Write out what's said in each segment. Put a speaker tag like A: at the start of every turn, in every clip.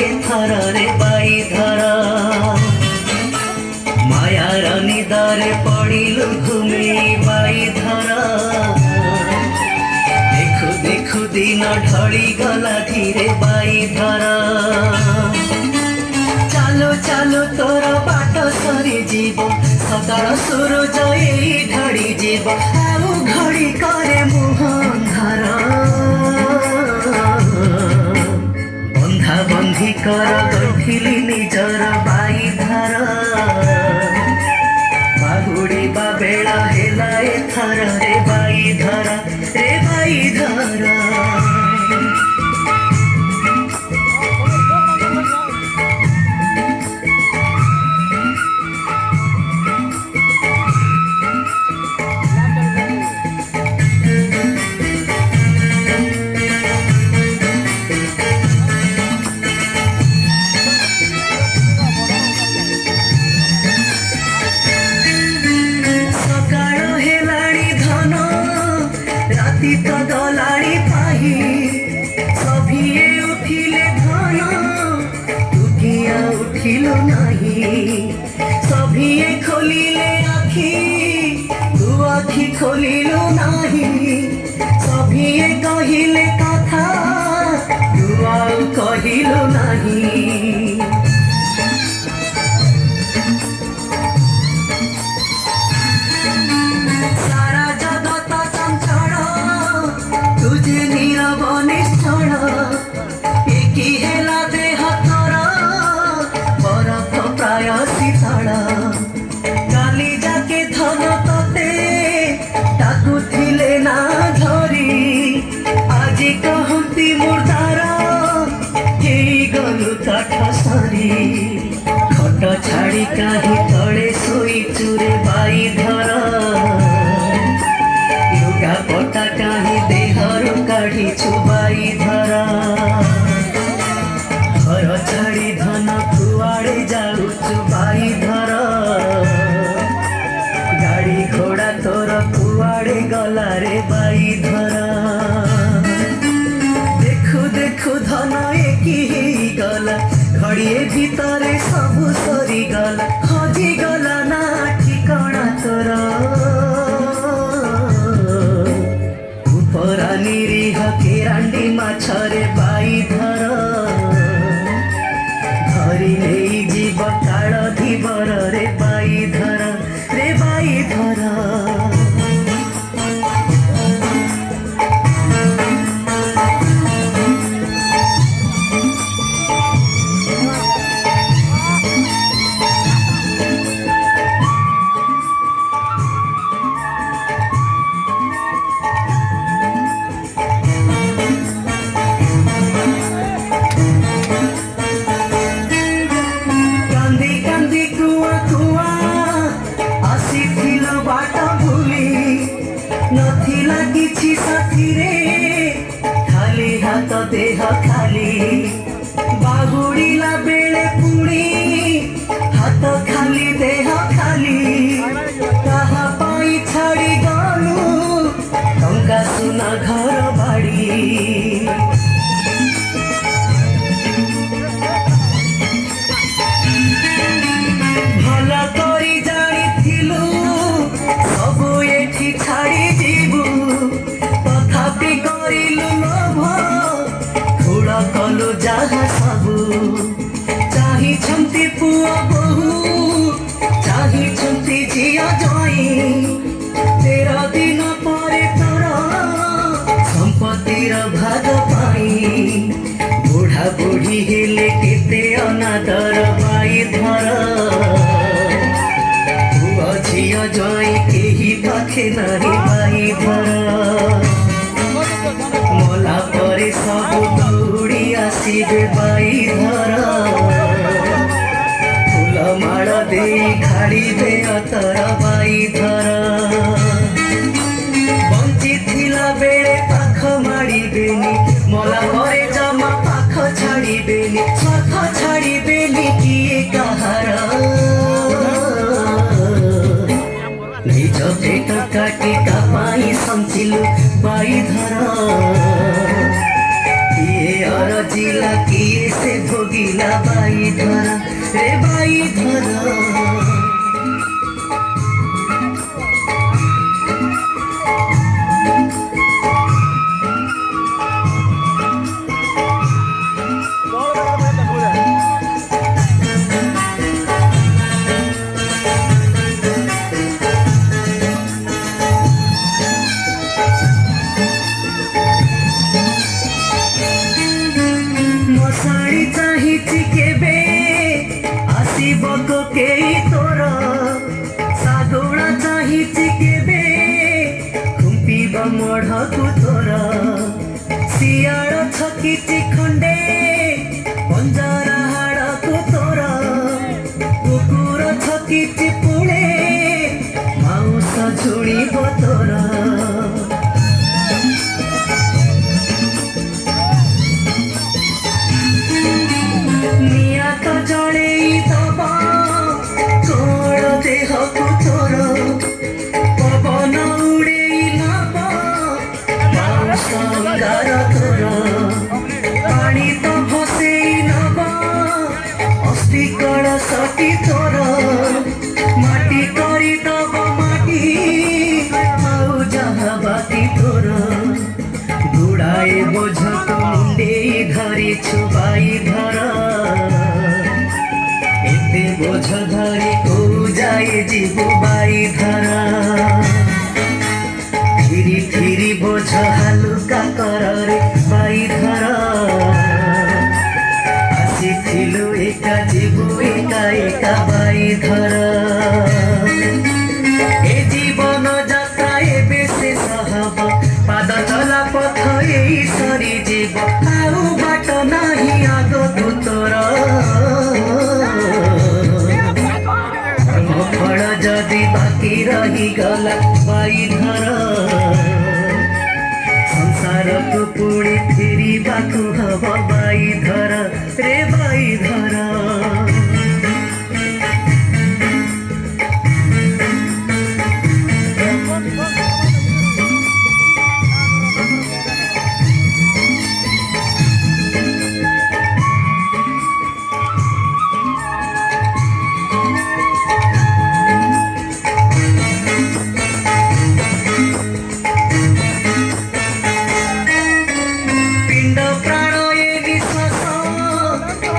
A: एथर रे बाई धर मायार निदारे पड़िलु घुमे बाई धर देखु देखु दिन ढली गला धीरे बाई धर चालो चालो तोर बाट सरी जीव सकाळ सूरज एई ढड़ी जीव आउ घड़ी करे मुह अंधार बंधा बंधी कर गठिली निजर बाई धर बाहुड़ीबा बेला हेला एथर रे बाई धर रे बाई धर तो गलाड़ी पाही सभिए उठिले धन दुखिया उठिलो नहीं सभिए खोलिले आखि तू आखि खोलिलो नहीं सभिए कहिले कथा तू आउ कहिलो नहीं तुझे नीरव निष्ठुर एकी हेला देह तोर बरफ प्राय शीतल काली जाके धन तते डाकुथिले ना धरी आज कहती मुर्दार हेई गलु काठ सरी खट छाड़ी काहे तले सोई चुरे बाई धर लुगा पटा काहे देहरु काढ़ी छुबाई धर घर छाड़ी धन कुआड़े जाऊ चुबाई धर गाड़ी घोड़ा तोर कुआड़े गला रे बाई धर देखु देखु धन एकी हेई गला घड़िए भितरे सबु सरी गला हजी गला ना ठिकाना तोर उपरा निरीह केरांडी माछरे बाई धर धरी नहीं जीव काल धीवर रे बाई धर रे बाई धर नथिला किछि साथी रे खाली हाथ देह खाली बाहुड़ीला बेले पुणी हाथ खाली देह खाली कहा पाई छाड़ी गलु टंका सुना घर बाड़ी भला करी जानिथिलु सबु एठी छाड़ी जीवु तथापि करिलु लोभ खुड़ कलु जहा सबु चाहिछन्ति पुआ बहु चाहिछन्ति झिया जई 13 दिन परे तोर संपत्तिर भाग पाई बुढ़ा बुढ़ी हेले केते अनादर बाई धर झिया जई केही पाखे नाही बाई धर मला परे सबु दौड़ी आसिबे बाई धर फूल माड़ दे खाड़िबे अतर बाई धर बंची थिला बेले पाख माड़िबेनी मला परे जमा पाख छाड़िबेनी स्वार्थ छाड़िबेनी किए कहार निज पेट काटी कापाई संचिलु बाई धर किए अरजिला किए से भोग जगिला बाई धरा रे बाई धरा मशाणी चाहिछि केबे आसीब कोकेई तोर सागुणा चाहिछि केबे खुंपिब मढ़कु तोर सियाळ छकिछि खंडे पंजरा हाड़कु तोर कुकुर छकिछि पुणे माउस झुणिब तोर नियात जड़ेई दबा कोड़ देहकु तोर पवन उड़ेई नब संगार तोर पानी तो भसेई नब अस्थि कलशटी तोर माटी करी दब माटी आउ जहाँ बाकी तोर गुड़ाए बोझ तो मुंडे धरी छुबाई धर एते बोझ धरी को जाए जीवु बाई धरा फिरी फिरी बोझ हालुका कर रे बाई धरा आसिथिलु एका जीवु एका एका बाई धरा ए जीवन जात्रा एबे शेष हब पाद चला पथ एई सरी जीव आउ बाट नाही आगतु तोर फल जदि बाकी रही गला बाई धर संसार को पुणी फेरी बाकु हब बाई धर रे बाई धर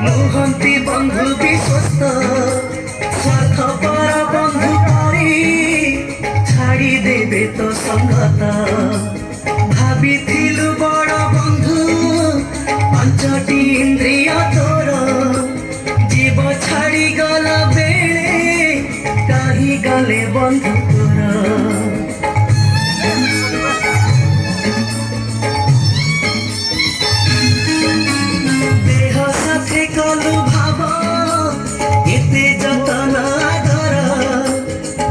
A: मुहंती बंधु विश्वस्त स्वार्थ पर बंधु करी छाड़ी देबे तो संगत भाविथिलु बड़ बंधु पांचटी इंद्रिय तोर जीव छाड़ी गला बेले कहीं गले बंधु तोर कलु भाव एते जतन आदर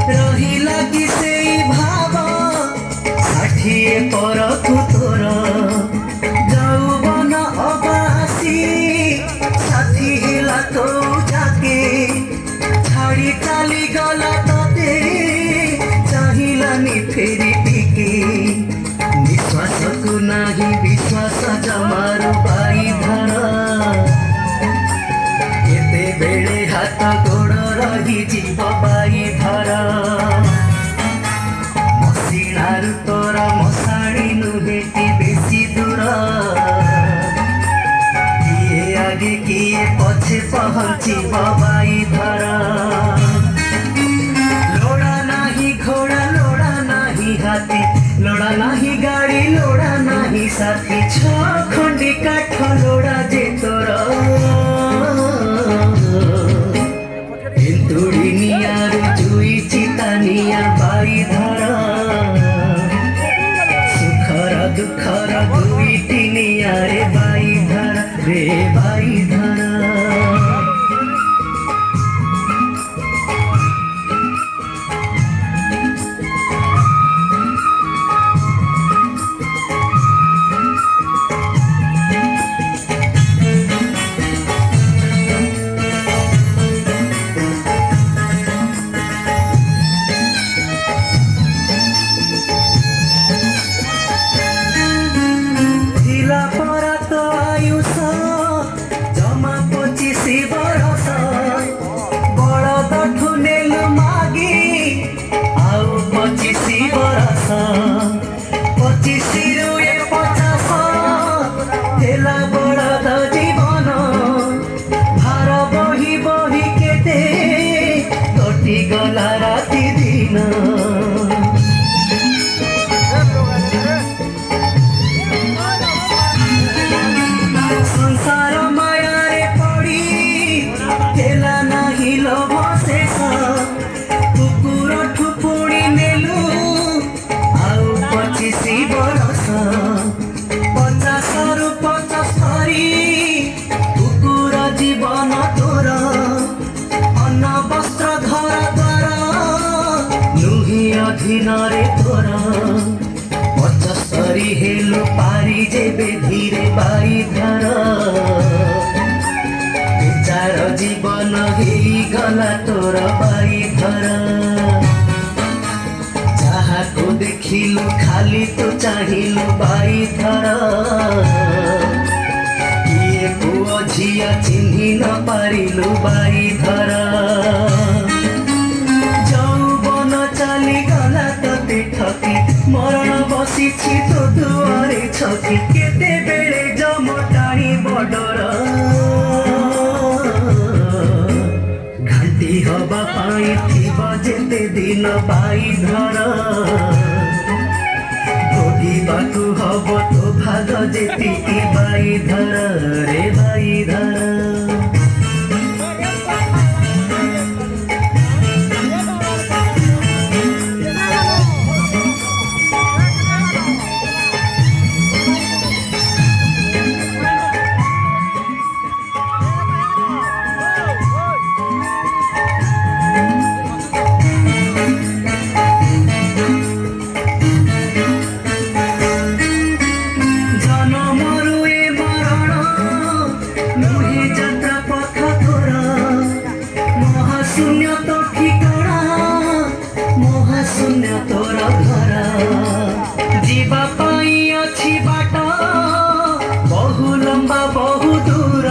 A: रही लगी से भाव षाठिए पर तोर जौवन अबासी साथी हिला तो जाके छाड़ी चाली गला तते चाहिलानी फेरी टिके निश्वास को नाही विश्वास जमारू बाई धरा बेले हाथ गोड़ रही जीव बाई धरा मसिणारु तोर मशाणी नुहेटी बेसी दूर किए आगे किए पछे पहुँचीब बाई धरा लोड़ा नाही घोड़ा लोड़ा नाही हाथी लोड़ा नाही गाड़ी लोड़ा नाही साथी छ खंडी काठ लोड़ा जे तोर हिंदुड़ी नियारू जुई चितानिया बाई धरा सुखर दुखर दुईटी निया रे बाई धरा रे बाई धरा दिन रे तोर 75 हेलु पारी जेबे धीरे बाई धर बेचार जीवन हेई गला तोर बाई धर को देखिलु खाली तो चाहिलु बाई धर किए पुओ झिया चिन्हि न पारिलु बाई धर जौवन चाली गला तते ठकी मरण बसिछि तो दुआरे छकी केते बेले जम टाणी बडर घाटी हवा पाई थिब जेते दिन बाई धर भोगिबाकु हब तो भाग जेतिकी बाई धर रे बाई धर शून्य तो ठिकाना महाशून्य तोर घर जीवा पाई अछि बाट बहु लंबा बहु दूर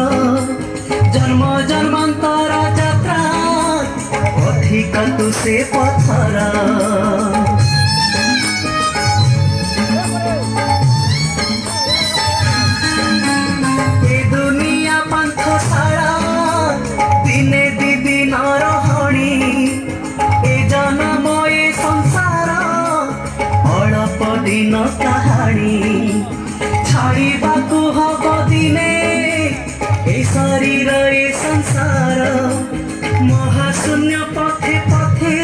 A: जन्म जन्मांतर यात्रा अधिक तु से पथर ए दुनिया पंथशाला दिने दिन रहणी ए जन्म ए संसार अल्प दिन कहानी छाड़िबाकु हब दिने ए शरीर ए संसार महाशून्य पथे पथे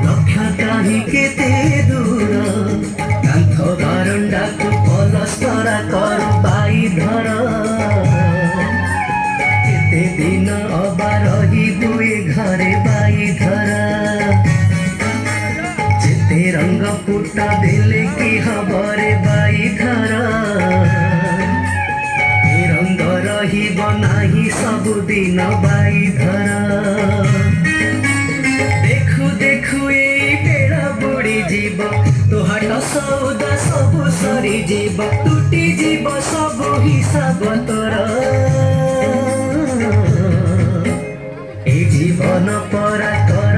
A: लक्ष्य काही केते दूर कांथ बारंडाकु पलस्तरा कर बाई धर दिन अबा रही दुए घरे बाई धर जेते रंग पुटा देले कि हबरे बाई धर ए रंग रही बनाही सब दिन बाई धर देखु देखु ए बेड़ा बुड़ी जीव तो हट सौदा सब सरी जीव टूटी जीव सब हिसाब तोर जीवन परा कर